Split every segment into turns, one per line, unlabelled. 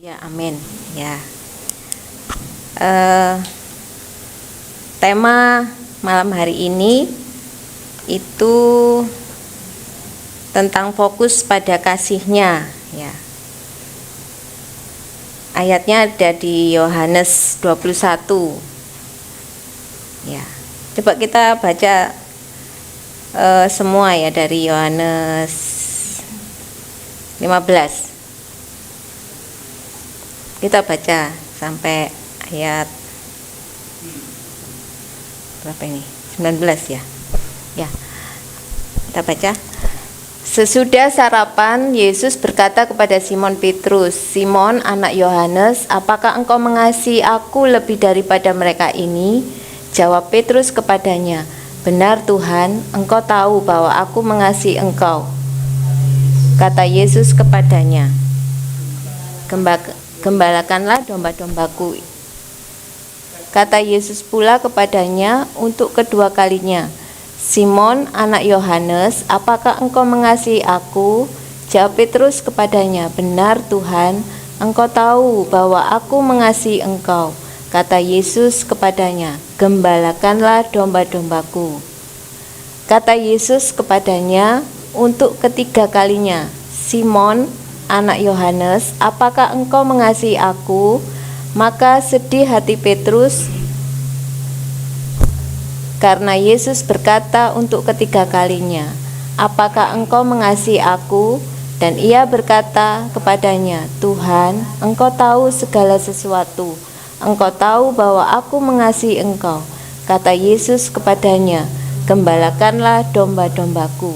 Ya, amin. Ya. Eh, Tema malam hari ini itu tentang fokus pada kasihnya. Ya. Ayatnya ada di Yohanes 21. Ya. Coba kita baca semua ya dari Yohanes 15. Kita baca sampai ayat berapa ini? 19 ya. Ya. Kita baca. Sesudah sarapan, Yesus berkata kepada Simon Petrus, "Simon, anak Yohanes, apakah engkau mengasihi aku lebih daripada mereka ini?" Jawab Petrus kepadanya, "Benar Tuhan, engkau tahu bahwa aku mengasihi engkau." Kata Yesus kepadanya, "Gembalakanlah domba-dombaku." Kata Yesus pula kepadanya untuk kedua kalinya, "Simon, anak Yohanes, apakah engkau mengasihi aku?" Jawab Petrus kepadanya, "Benar Tuhan, engkau tahu bahwa aku mengasihi engkau." Kata Yesus kepadanya, "Gembalakanlah domba-dombaku." Kata Yesus kepadanya untuk ketiga kalinya, "Simon, anak Yohanes, apakah engkau mengasihi aku?" Maka sedih hati Petrus karena Yesus berkata untuk ketiga kalinya, "Apakah engkau mengasihi aku?" Dan ia berkata kepadanya, "Tuhan, engkau tahu segala sesuatu. Engkau tahu bahwa aku mengasihi engkau." Kata Yesus kepadanya, "Gembalakanlah domba-dombaku.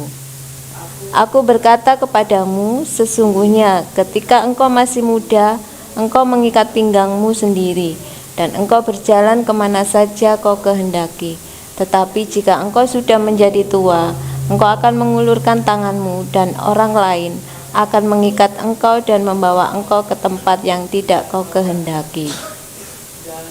Aku berkata kepadamu, sesungguhnya ketika engkau masih muda, engkau mengikat pinggangmu sendiri, dan engkau berjalan kemana saja kau kehendaki. Tetapi jika engkau sudah menjadi tua, engkau akan mengulurkan tanganmu, dan orang lain akan mengikat engkau dan membawa engkau ke tempat yang tidak kau kehendaki."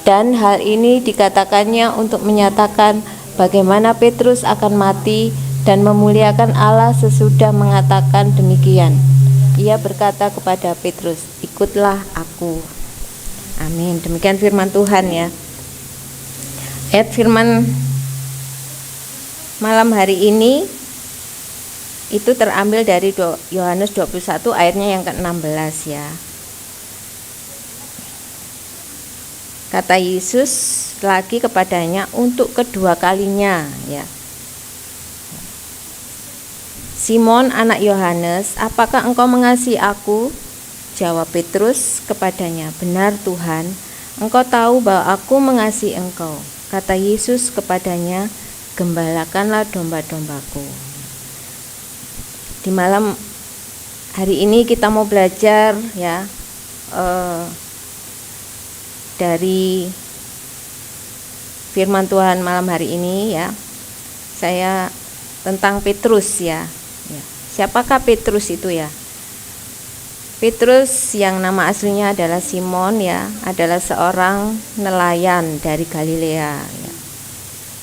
Dan hal ini dikatakannya untuk menyatakan bagaimana Petrus akan mati dan memuliakan Allah sesudah mengatakan demikian. Ia berkata kepada Petrus, "Ikutlah aku." Amin. Demikian firman Tuhan ya. Ayat firman malam hari ini itu terambil dari Yohanes 21 ayatnya yang ke-16 ya. Kata Yesus lagi kepadanya untuk kedua kalinya ya. "Simon, anak Yohanes, apakah engkau mengasihi aku?" Jawab Petrus kepadanya, "Benar Tuhan, engkau tahu bahwa aku mengasihi engkau." Kata Yesus kepadanya, "Gembalakanlah domba-dombaku." Di malam hari ini kita mau belajar ya dari firman Tuhan malam hari ini ya. Saya tentang Petrus ya. Siapakah Petrus itu ya? Petrus yang nama aslinya adalah Simon ya, adalah seorang nelayan dari Galilea ya.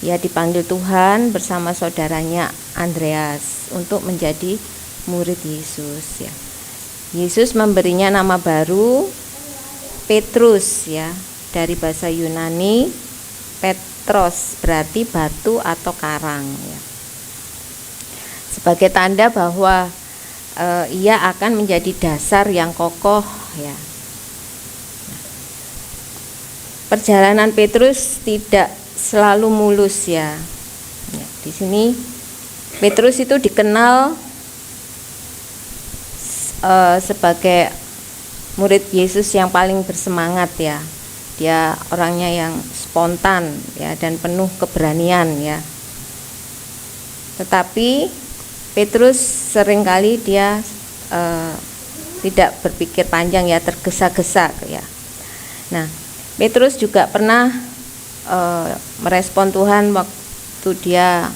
Ia dipanggil Tuhan bersama saudaranya Andreas untuk menjadi murid Yesus ya. Yesus memberinya nama baru Petrus ya, dari bahasa Yunani Petros berarti batu atau karang ya. Sebagai tanda bahwa ia akan menjadi dasar yang kokoh ya. Perjalanan Petrus tidak selalu mulus ya. Di sini Petrus itu dikenal sebagai murid Yesus yang paling bersemangat ya. Dia orangnya yang spontan ya dan penuh keberanian ya. Tetapi Petrus seringkali dia tidak berpikir panjang ya, tergesa-gesa ya. Nah, Petrus juga pernah merespon Tuhan waktu dia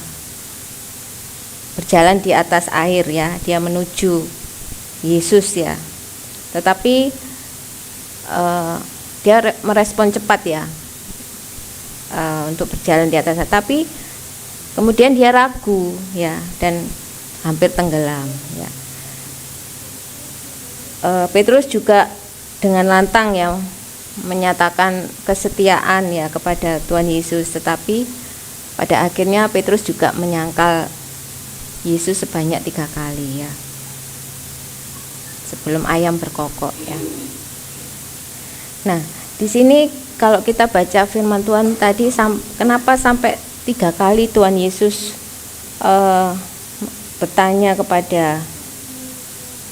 berjalan di atas air ya, dia menuju Yesus ya. Tetapi dia merespon cepat ya untuk berjalan di atas air. Tapi kemudian dia ragu ya dan hampir tenggelam ya. Petrus juga dengan lantang ya menyatakan kesetiaan ya kepada Tuhan Yesus, tetapi pada akhirnya Petrus juga menyangkal Yesus sebanyak 3 kali ya, sebelum ayam berkokok ya. Nah, di sini kalau kita baca firman Tuhan tadi, kenapa sampai 3 kali Tuhan Yesus bertanya kepada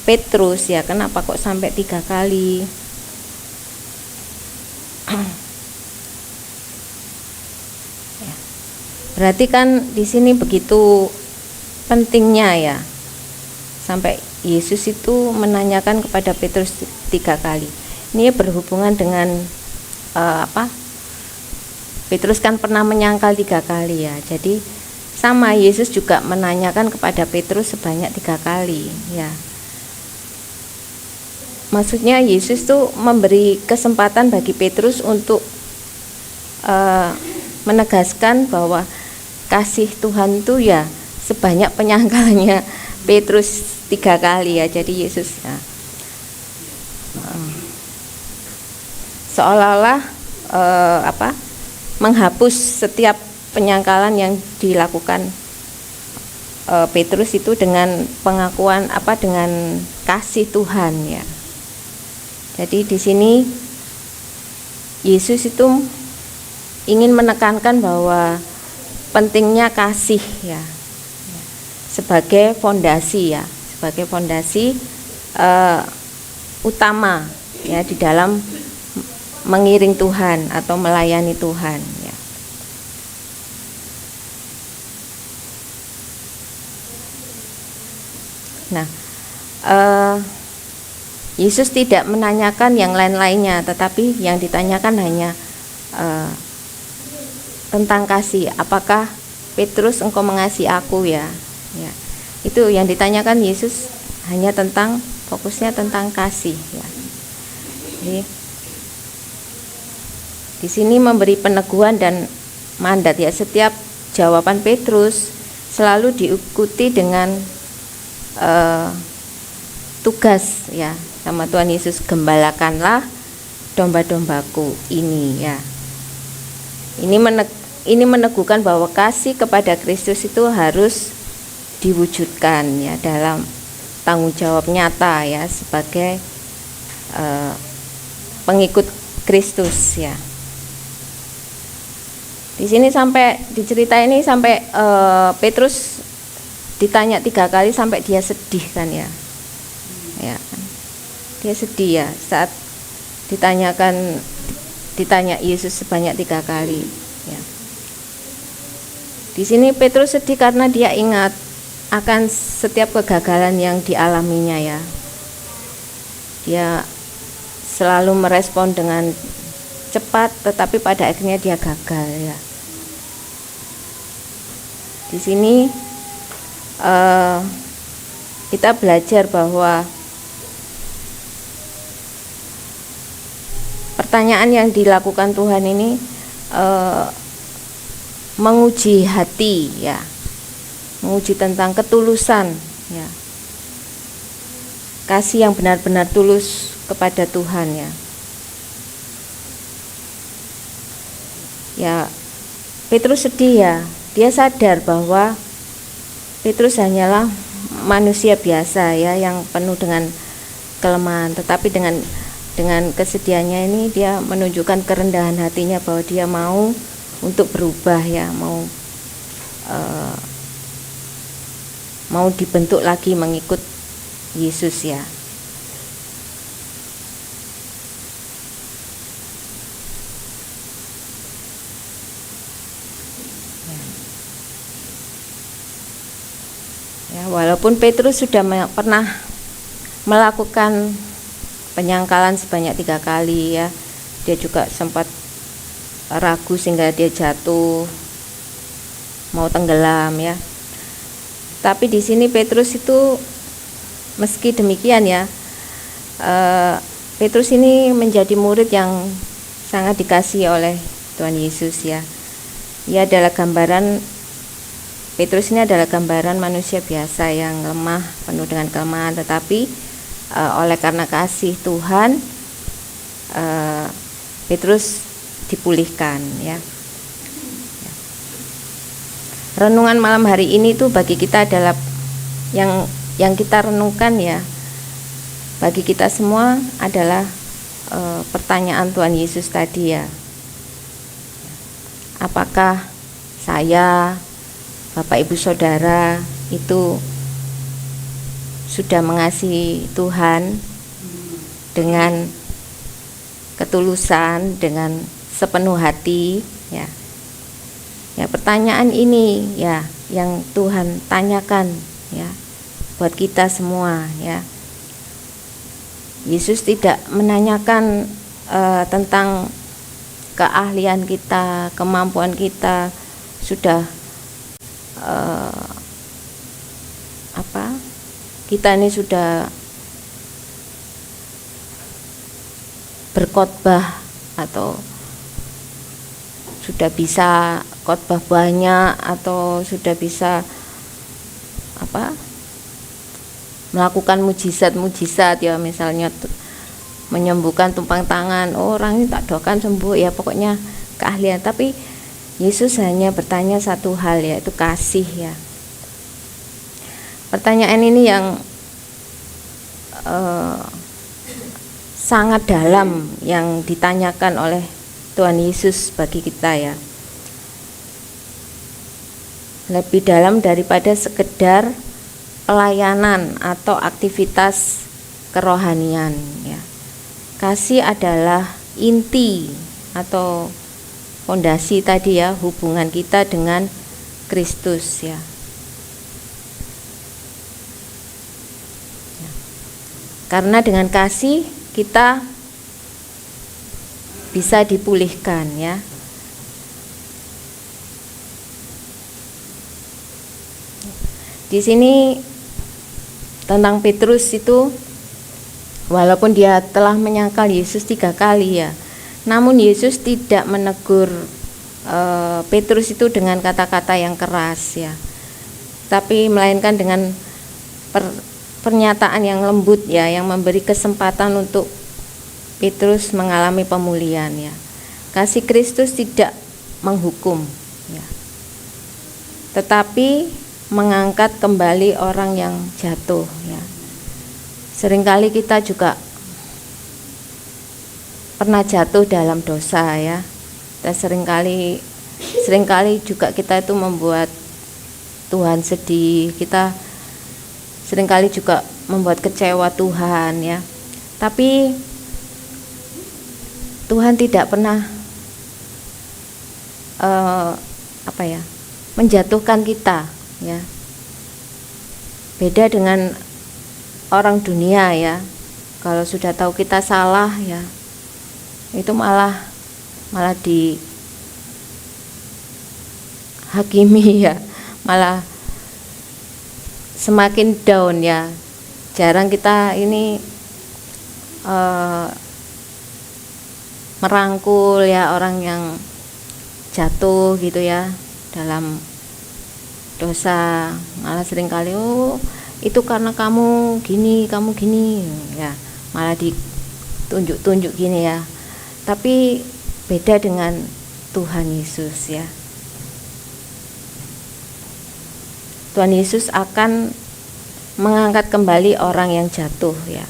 Petrus ya, kenapa kok sampai 3 kali? Ya. Berarti kan di sini begitu pentingnya ya, sampai Yesus itu menanyakan kepada Petrus 3 kali. Ini berhubungan dengan Petrus kan pernah menyangkal 3 kali ya. Jadi sama, Yesus juga menanyakan kepada Petrus sebanyak 3 kali ya. Maksudnya Yesus tuh memberi kesempatan bagi Petrus untuk menegaskan bahwa kasih Tuhan itu ya sebanyak penyangkalnya Petrus 3 kali ya. Jadi Yesus ya, seolah-olah menghapus setiap penyangkalan yang dilakukan Petrus itu dengan pengakuan dengan kasih Tuhan ya. Jadi di sini Yesus itu ingin menekankan bahwa pentingnya kasih ya, sebagai fondasi ya, sebagai fondasi utama ya di dalam mengiring Tuhan atau melayani Tuhan ya. Nah, Yesus tidak menanyakan yang lain-lainnya, tetapi yang ditanyakan hanya tentang kasih. Apakah Petrus engkau mengasihi aku ya? Ya. Itu yang ditanyakan Yesus, hanya tentang, fokusnya tentang kasih ya. Jadi, di sini memberi peneguhan dan mandat ya, setiap jawaban Petrus selalu diikuti dengan tugas ya sama Tuhan Yesus, gembalakanlah domba-dombaku ini ya. Ini meneguhkan bahwa kasih kepada Kristus itu harus diwujudkan ya dalam tanggung jawab nyata ya sebagai pengikut Kristus ya. Di sini sampai di cerita ini sampai Petrus ditanya 3 kali sampai dia sedih kan ya. Ya. Dia sedih ya saat ditanya Yesus sebanyak 3 kali ya. Di sini Petrus sedih karena dia ingat akan setiap kegagalan yang dialaminya ya. Dia selalu merespon dengan cepat, tetapi pada akhirnya dia gagal ya. Di sini kita belajar bahwa pertanyaan yang dilakukan Tuhan ini menguji hati ya, menguji tentang ketulusan ya, kasih yang benar-benar tulus kepada Tuhan ya. Ya, Petrus sedih ya, dia sadar bahwa Petrus hanyalah manusia biasa ya, yang penuh dengan kelemahan, tetapi dengan kesedihannya ini dia menunjukkan kerendahan hatinya bahwa dia mau untuk berubah ya, mau dibentuk lagi mengikut Yesus ya. Ya, walaupun Petrus sudah pernah melakukan penyangkalan sebanyak 3 kali ya, dia juga sempat ragu sehingga dia jatuh, mau tenggelam ya. Tapi di sini Petrus itu meski demikian ya, Petrus ini menjadi murid yang sangat dikasihi oleh Tuhan Yesus ya. Petrus ini adalah gambaran manusia biasa yang lemah, penuh dengan kelemahan, tetapi oleh karena kasih Tuhan Petrus dipulihkan ya. Renungan malam hari ini tuh bagi kita adalah yang kita renungkan ya, bagi kita semua adalah pertanyaan Tuhan Yesus tadi ya. Apakah saya, Bapak Ibu Saudara itu sudah mengasihi Tuhan dengan ketulusan, dengan sepenuh hati ya. Ya, pertanyaan ini ya yang Tuhan tanyakan ya buat kita semua ya. Yesus tidak menanyakan tentang keahlian kita, kemampuan kita sudah kita ini sudah berkhotbah atau sudah bisa khotbah banyak atau sudah bisa melakukan mujizat-mujizat ya, misalnya menyembuhkan tumpang tangan, orang ini tak doakan sembuh ya, pokoknya keahlian. Tapi Yesus hanya bertanya satu hal, yaitu kasih ya. Pertanyaan ini yang sangat dalam yang ditanyakan oleh Tuhan Yesus bagi kita ya. Lebih dalam daripada sekedar pelayanan atau aktivitas kerohanian ya. Kasih adalah inti atau fondasi tadi ya, hubungan kita dengan Kristus ya. Karena dengan kasih kita bisa dipulihkan ya. Di sini tentang Petrus itu, walaupun dia telah menyangkal Yesus 3 kali ya, namun Yesus tidak menegur Petrus itu dengan kata-kata yang keras ya, tapi melainkan dengan pernyataan yang lembut ya, yang memberi kesempatan untuk Petrus mengalami pemulihan ya. Kasih Kristus tidak menghukum ya, tetapi mengangkat kembali orang yang jatuh ya. Seringkali kita juga pernah jatuh dalam dosa ya. Dan seringkali juga kita itu membuat Tuhan sedih. Kita seringkali juga membuat kecewa Tuhan ya. Tapi Tuhan tidak pernah menjatuhkan kita ya. Beda dengan orang dunia ya. Kalau sudah tahu kita salah ya, itu malah dihakimi ya, malah semakin down ya. Jarang kita ini merangkul ya orang yang jatuh gitu ya dalam dosa, malah seringkali itu karena kamu gini ya, malah ditunjuk-tunjuk gini ya. Tapi beda dengan Tuhan Yesus ya. Tuhan Yesus akan mengangkat kembali orang yang jatuh ya.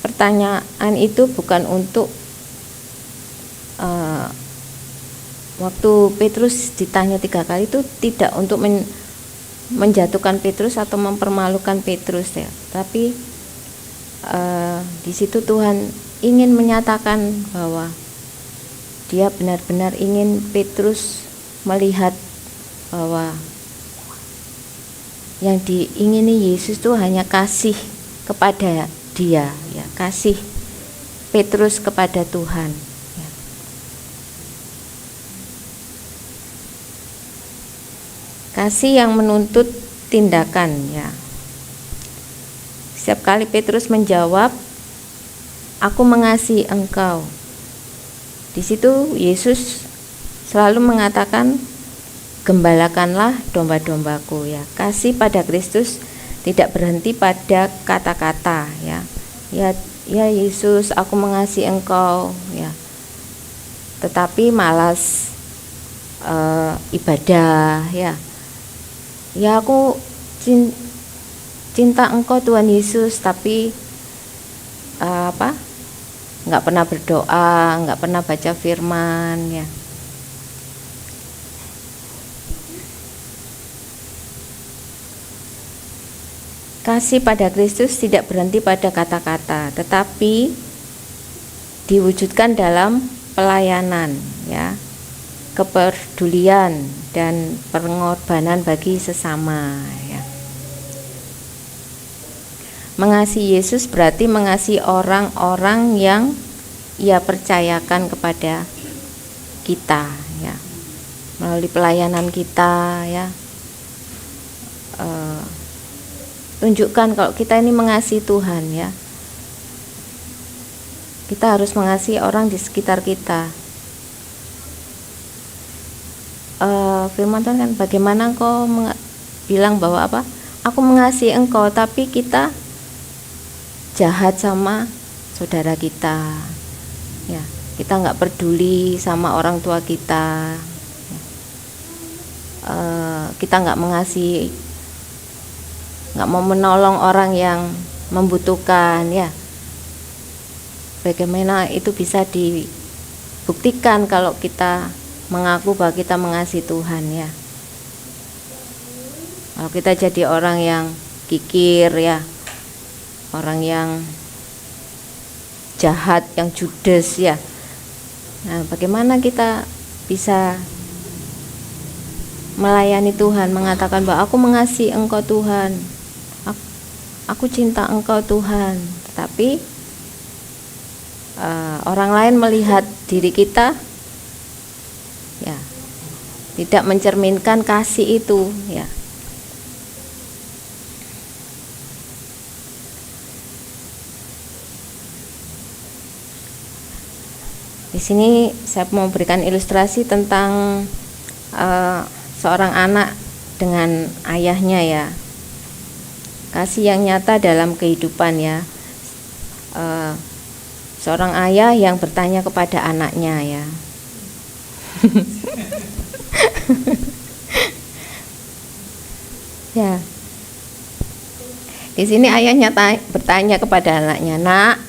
Pertanyaan itu bukan untuk waktu Petrus ditanya 3 kali itu tidak untuk menjatuhkan Petrus atau mempermalukan Petrus ya, tapi di situ Tuhan ingin menyatakan bahwa Dia benar-benar ingin Petrus melihat bahwa yang diingini Yesus itu hanya kasih kepada dia ya, kasih Petrus kepada Tuhan ya. Kasih yang menuntut tindakan ya. Setiap kali Petrus menjawab, aku mengasihi engkau, di situ Yesus selalu mengatakan, gembalakanlah domba-dombaku ya. Kasih pada Kristus tidak berhenti pada kata-kata ya. Ya, ya Yesus, aku mengasihi Engkau, ya, tetapi malas ibadah, ya. Ya aku cinta Engkau Tuhan Yesus, tapi nggak pernah berdoa, nggak pernah baca firman, ya. Kasih pada Kristus tidak berhenti pada kata-kata, tetapi diwujudkan dalam pelayanan, ya, kepedulian dan pengorbanan bagi sesama, ya. Mengasihi Yesus berarti mengasihi orang-orang yang Ia percayakan kepada kita, ya, melalui pelayanan kita, ya. Tunjukkan kalau kita ini mengasihi Tuhan, ya. Kita harus mengasihi orang di sekitar kita. Firman Tuhan kan, bagaimana engkau bilang bahwa apa? Aku mengasihi engkau, tapi kita jahat sama saudara kita, ya. Kita nggak peduli sama orang tua kita, ya. Kita nggak mengasihi, nggak mau menolong orang yang membutuhkan, ya. Bagaimana itu bisa dibuktikan kalau kita mengaku bahwa kita mengasihi Tuhan, ya. Kalau kita jadi orang yang kikir, ya, orang yang jahat, yang judes, ya. Nah, bagaimana kita bisa melayani Tuhan, mengatakan bahwa aku mengasihi Engkau Tuhan, aku cinta Engkau Tuhan, tetapi orang lain melihat diri kita, ya, tidak mencerminkan kasih itu, ya. Di sini saya mau berikan ilustrasi tentang seorang anak dengan ayahnya, ya. Kasih yang nyata dalam kehidupan, ya. Seorang ayah yang bertanya kepada anaknya, ya. Ya. Di sini ayahnya bertanya kepada anaknya, "Nak,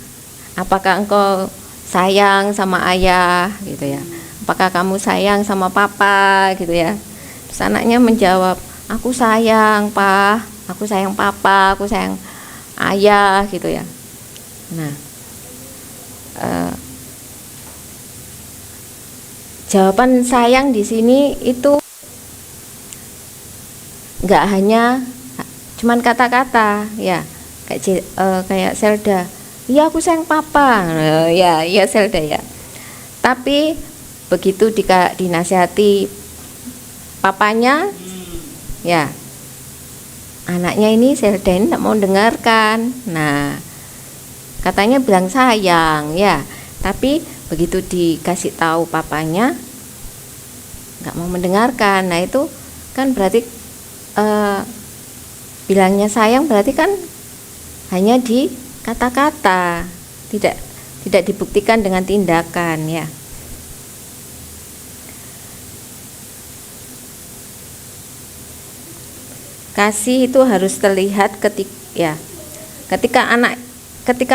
apakah engkau sayang sama ayah?" gitu, ya. "Apakah kamu sayang sama papa?" gitu, ya. Terus anaknya menjawab, "Aku sayang, Pa. Aku sayang papa, aku sayang ayah," gitu, ya. Nah, jawaban sayang di sini itu nggak hanya cuman kata-kata, ya. Kayak Zelda, "Ya aku sayang papa." Ya Zelda, ya. Tapi begitu dinasihati papanya, ya, anaknya ini Zelda ini tidak mau dengarkan. Nah, katanya bilang sayang, ya, tapi begitu dikasih tahu papanya nggak mau mendengarkan. Nah, itu kan berarti bilangnya sayang berarti kan hanya di kata-kata, tidak dibuktikan dengan tindakan, ya. Kasih itu harus terlihat ketika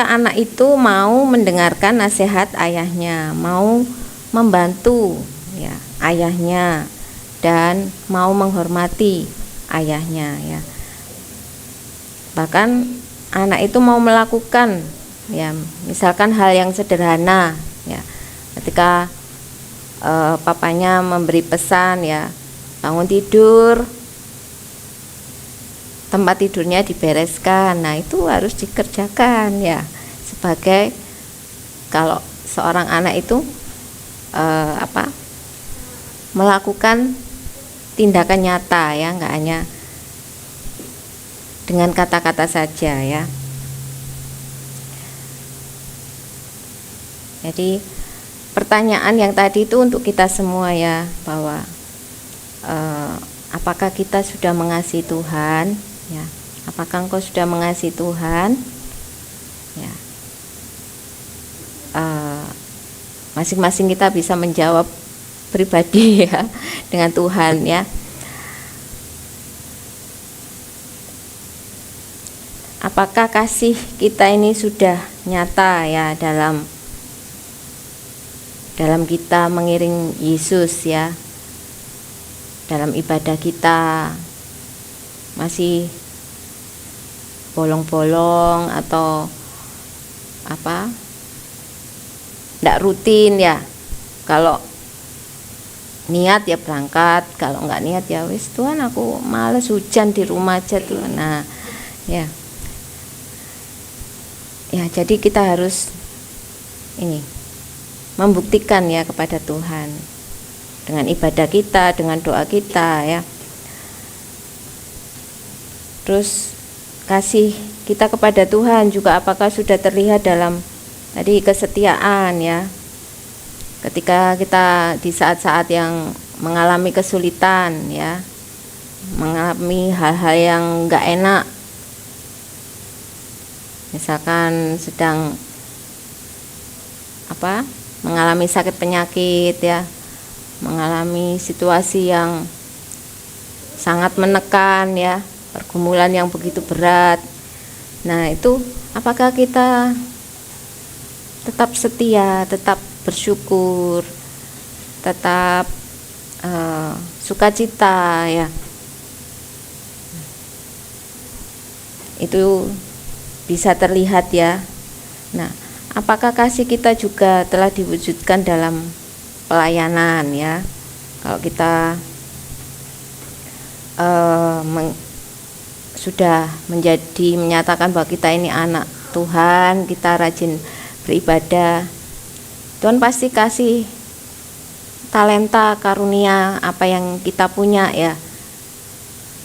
anak itu mau mendengarkan nasihat ayahnya, mau membantu, ya, ayahnya, dan mau menghormati ayahnya, ya. Bahkan anak itu mau melakukan, ya, misalkan hal yang sederhana, ya. Ketika papanya memberi pesan, ya, bangun tidur, tempat tidurnya dibereskan. Nah, itu harus dikerjakan, ya. Sebagai kalau seorang anak itu melakukan tindakan nyata, ya, nggak hanya dengan kata-kata saja, ya. Jadi pertanyaan yang tadi itu untuk kita semua, ya, bahwa apakah kita sudah mengasihi Tuhan, ya? Apakah engkau sudah mengasihi Tuhan, ya? masing-masing kita bisa menjawab pribadi ya dengan Tuhan ya. Apakah kasih kita ini sudah nyata ya dalam kita mengiring Yesus ya, dalam ibadah kita masih bolong-bolong atau apa, tidak rutin ya. Kalau niat ya berangkat, kalau nggak niat ya wis Tuhan aku males hujan di rumah aja Tuhan. Nah ya jadi kita harus ini membuktikan ya kepada Tuhan dengan ibadah kita, dengan doa kita ya. Terus kasih kita kepada Tuhan juga apakah sudah terlihat dalam tadi kesetiaan ya. Ketika kita di saat-saat yang mengalami kesulitan ya, mengalami hal-hal yang enggak enak, misalkan sedang mengalami sakit penyakit ya, mengalami situasi yang sangat menekan ya, pergumulan yang begitu berat. Nah itu apakah kita tetap setia, tetap bersyukur, tetap sukacita ya. Itu bisa terlihat ya. Nah, apakah kasih kita juga telah diwujudkan dalam pelayanan ya? Kalau kita sudah menyatakan bahwa kita ini anak Tuhan, kita rajin beribadah, Tuhan pasti kasih talenta, karunia apa yang kita punya ya,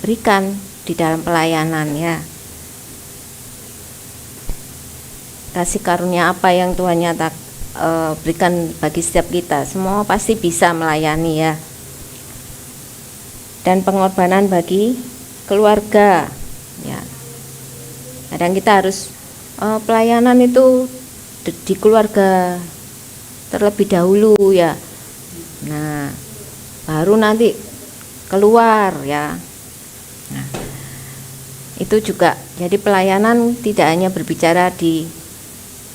berikan di dalam pelayanan ya. Kasih karunia apa yang Tuhan berikan bagi setiap kita, semua pasti bisa melayani ya. Dan pengorbanan bagi keluarga ya. Kadang kita harus pelayanan itu di keluarga terlebih dahulu ya. Nah, baru nanti keluar ya. Nah, itu juga jadi pelayanan tidak hanya berbicara di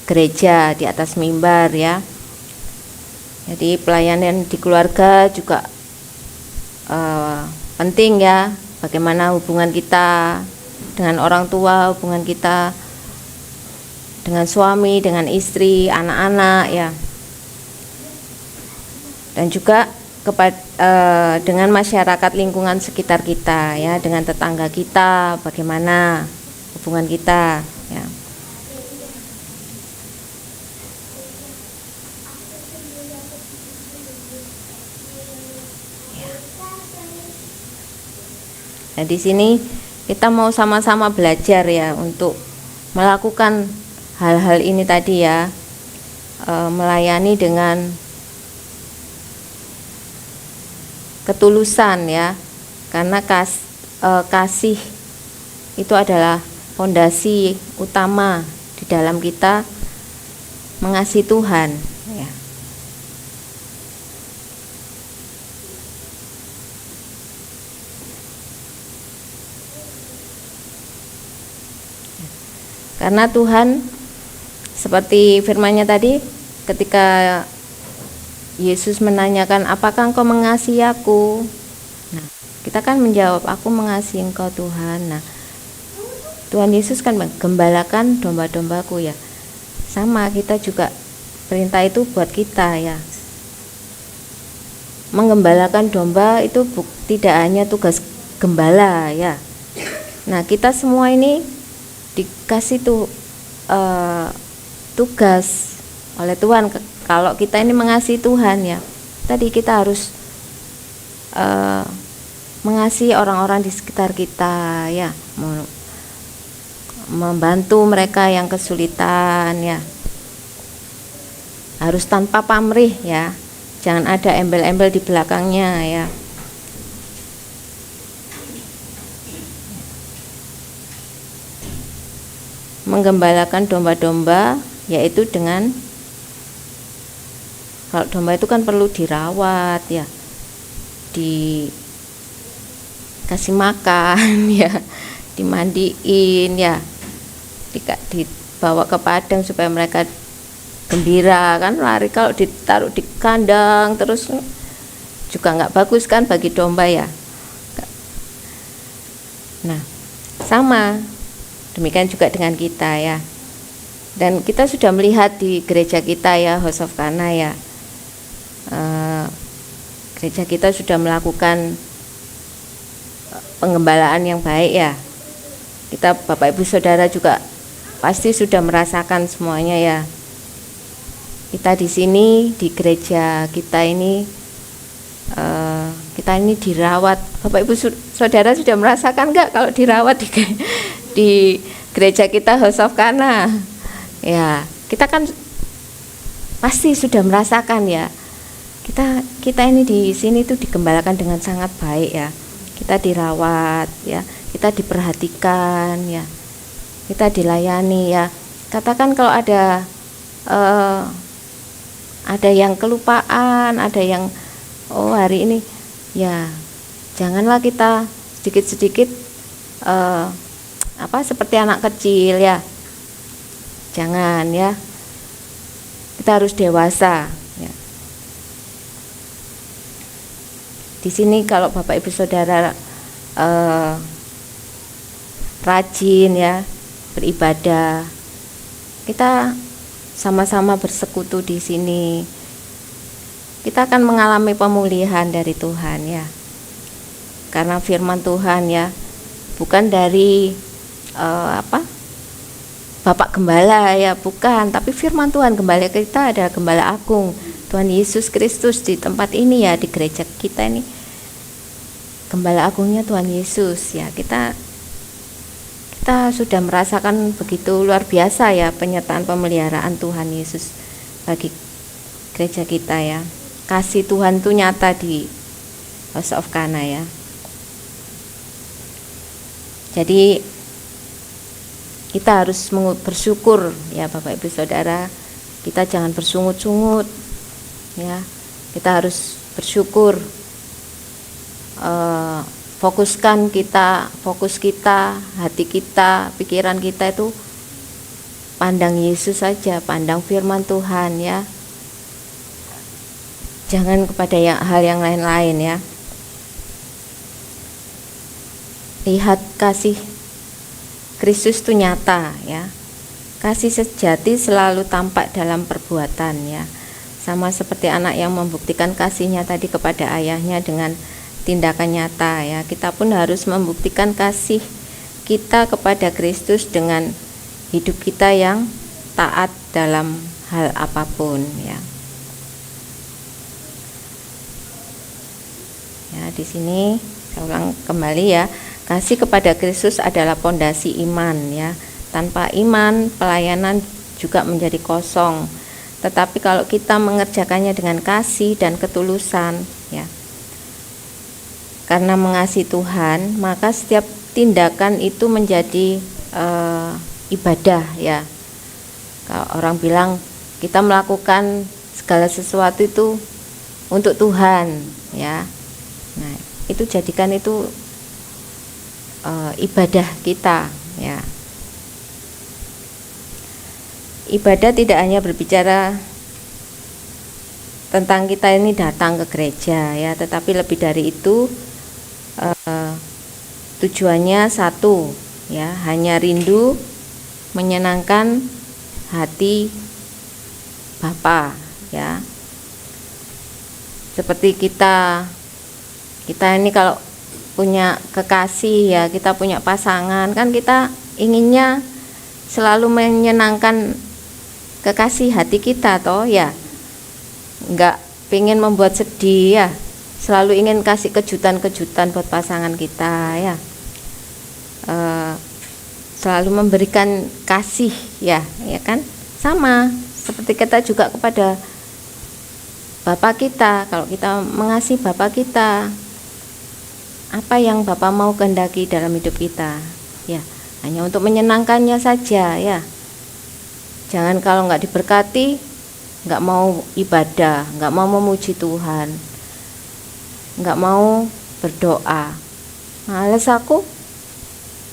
gereja di atas mimbar ya. Jadi pelayanan di keluarga juga penting ya. Bagaimana hubungan kita dengan orang tua, hubungan kita dengan suami, dengan istri, anak-anak ya. Dan juga dengan masyarakat lingkungan sekitar kita ya, dengan tetangga kita, bagaimana hubungan kita ya. Nah, di sini kita mau sama-sama belajar ya untuk melakukan hal-hal ini tadi ya, melayani dengan ketulusan ya, karena kasih itu adalah fondasi utama di dalam kita mengasihi Tuhan ya. Karena Tuhan seperti firman-Nya tadi, ketika Yesus menanyakan apakah engkau mengasihi aku, nah kita kan menjawab aku mengasihi engkau Tuhan. Nah Tuhan Yesus kan gembalakan domba-dombaku ya. Sama kita juga perintah itu buat kita ya. Menggembalakan domba itu tidak hanya tugas gembala ya. Nah kita semua ini dikasih tugas oleh Tuhan. Kalau kita ini mengasihi Tuhan ya, tadi kita harus mengasihi orang-orang di sekitar kita ya, membantu mereka yang kesulitan ya, harus tanpa pamrih ya, jangan ada embel-embel di belakangnya ya. Menggembalakan domba-domba yaitu dengan Kalau domba itu kan perlu dirawat ya, dikasih makan ya, dimandiin ya, dibawa ke padang supaya mereka gembira kan, lari. Kalau ditaruh di kandang terus juga nggak bagus kan bagi domba ya. Nah, sama demikian juga dengan kita ya. Dan kita sudah melihat di gereja kita ya, House of Kana ya, gereja kita sudah melakukan penggembalaan yang baik ya. Kita Bapak Ibu Saudara juga pasti sudah merasakan semuanya ya. Kita di sini di gereja kita ini dirawat. Bapak Ibu Saudara sudah merasakan enggak kalau dirawat di gereja kita House of Kana? Ya, kita kan pasti sudah merasakan ya. Kita ini di sini tuh digembalakan dengan sangat baik ya. Kita dirawat ya, kita diperhatikan ya, kita dilayani ya. Katakan kalau ada yang kelupaan, ada yang hari ini ya, janganlah kita sedikit-sedikit seperti anak kecil ya. Jangan ya, kita harus dewasa ya. Di sini kalau Bapak Ibu Saudara rajin ya beribadah, kita sama-sama bersekutu di sini, kita akan mengalami pemulihan dari Tuhan ya. Karena firman Tuhan ya, bukan dari Bapak Gembala ya, bukan, tapi firman Tuhan. Gembala kita adalah Gembala Agung, Tuhan Yesus Kristus. Di tempat ini ya, di gereja kita ini, Gembala Agungnya Tuhan Yesus ya. Kita sudah merasakan begitu luar biasa ya penyertaan pemeliharaan Tuhan Yesus bagi gereja kita ya. Kasih Tuhan itu nyata di House of Kana ya. Jadi kita harus bersyukur ya Bapak Ibu Saudara. Kita jangan bersungut-sungut ya. Kita harus bersyukur. Fokus kita, hati kita, pikiran kita itu pandang Yesus saja, pandang firman Tuhan ya. Jangan kepada hal yang lain-lain ya. Lihat kasih Kristus itu nyata ya. Kasih sejati selalu tampak dalam perbuatan ya. Sama seperti anak yang membuktikan kasihnya tadi kepada ayahnya dengan tindakan nyata ya. Kita pun harus membuktikan kasih kita kepada Kristus dengan hidup kita yang taat dalam hal apapun ya. Ya, di sini saya ulang kembali ya. Kasih kepada Kristus adalah pondasi iman ya. Tanpa iman, pelayanan juga menjadi kosong. Tetapi kalau kita mengerjakannya dengan kasih dan ketulusan ya, karena mengasihi Tuhan, maka setiap tindakan itu menjadi ibadah ya. Kalau orang bilang kita melakukan segala sesuatu itu untuk Tuhan ya. Nah, itu jadikan itu ibadah kita ya. Ibadah tidak hanya berbicara tentang kita ini datang ke gereja ya, tetapi lebih dari itu tujuannya satu ya, hanya rindu menyenangkan hati Bapa ya. Seperti kita ini kalau punya kekasih ya, kita punya pasangan kan, kita inginnya selalu menyenangkan kekasih hati kita toh ya, enggak pengen membuat sedih ya, selalu ingin kasih kejutan-kejutan buat pasangan kita ya, selalu memberikan kasih ya kan. Sama seperti kita juga kepada Bapak kita, kalau kita mengasihi Bapak kita, apa yang Bapak mau kehendaki dalam hidup kita ya, hanya untuk menyenangkannya saja ya. Jangan kalau nggak diberkati nggak mau ibadah, nggak mau memuji Tuhan, nggak mau berdoa. Males aku,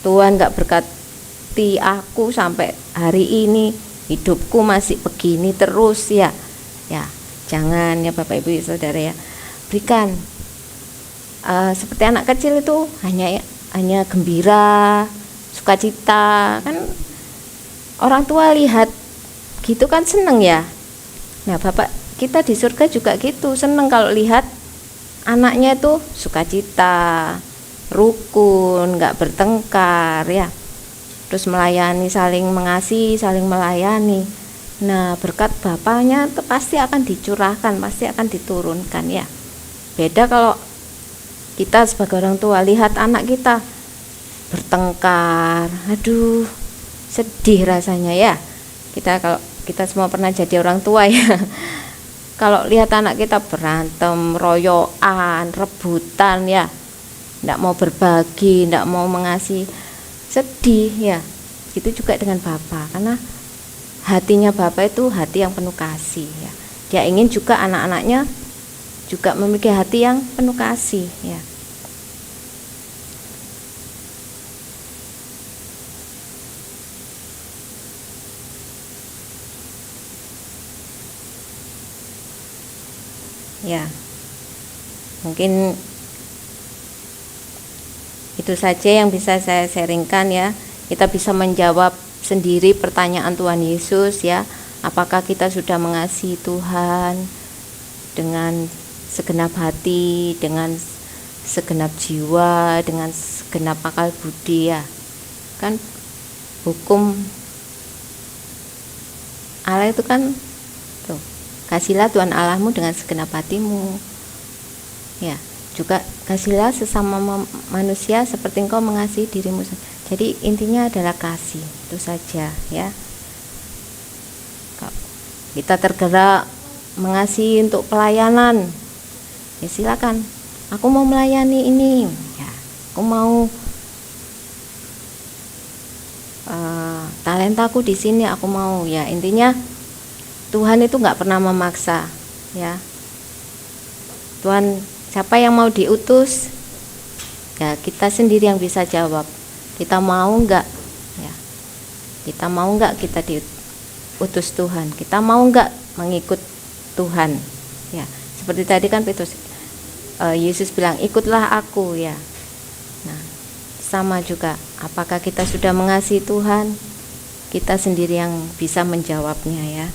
Tuhan nggak berkati aku sampai hari ini, hidupku masih begini terus ya. Ya, jangan ya Bapak Ibu Saudara ya. Berikan seperti anak kecil itu hanya gembira, sukacita. Kan orang tua lihat gitu kan seneng ya. Nah, Bapak kita di surga juga gitu, seneng kalau lihat anaknya itu sukacita, rukun, nggak bertengkar ya. Terus melayani, saling mengasihi, saling melayani. Nah, berkat Bapaknya itu pasti akan dicurahkan, pasti akan diturunkan ya. Beda kalau kita sebagai orang tua lihat anak kita bertengkar, aduh sedih rasanya ya. Kalau kita semua pernah jadi orang tua ya. Kalau lihat anak kita berantem, royoan, rebutan ya, tidak mau berbagi, tidak mau mengasihi, sedih ya. Gitu juga dengan Bapak, karena hatinya Bapak itu hati yang penuh kasih ya. Dia ingin juga anak-anaknya juga memiliki hati yang penuh kasih ya. Ya, mungkin itu saja yang bisa saya sharingkan ya. Kita bisa menjawab sendiri pertanyaan Tuhan Yesus ya. Apakah kita sudah mengasihi Tuhan dengan segenap hati, dengan segenap jiwa, dengan segenap akal budi ya. Kan hukum Allah itu kan tuh, kasihlah Tuhan Allahmu dengan segenap hatimu. Ya, juga kasihlah sesama manusia seperti engkau mengasihi dirimu. Jadi intinya adalah kasih, itu saja ya. Kita tergerak mengasihi untuk pelayanan, ya silakan. Aku mau melayani ini, ya. Aku mau talentaku di sini, aku mau ya. Intinya Tuhan itu nggak pernah memaksa, ya. Tuhan, siapa yang mau diutus, ya kita sendiri yang bisa jawab. Kita mau nggak, ya. Kita mau nggak kita diutus Tuhan. Kita mau nggak mengikut Tuhan, ya. Seperti tadi kan Petrus, Yesus bilang ikutlah aku, ya. Nah, sama juga. Apakah kita sudah mengasihi Tuhan? Kita sendiri yang bisa menjawabnya, ya.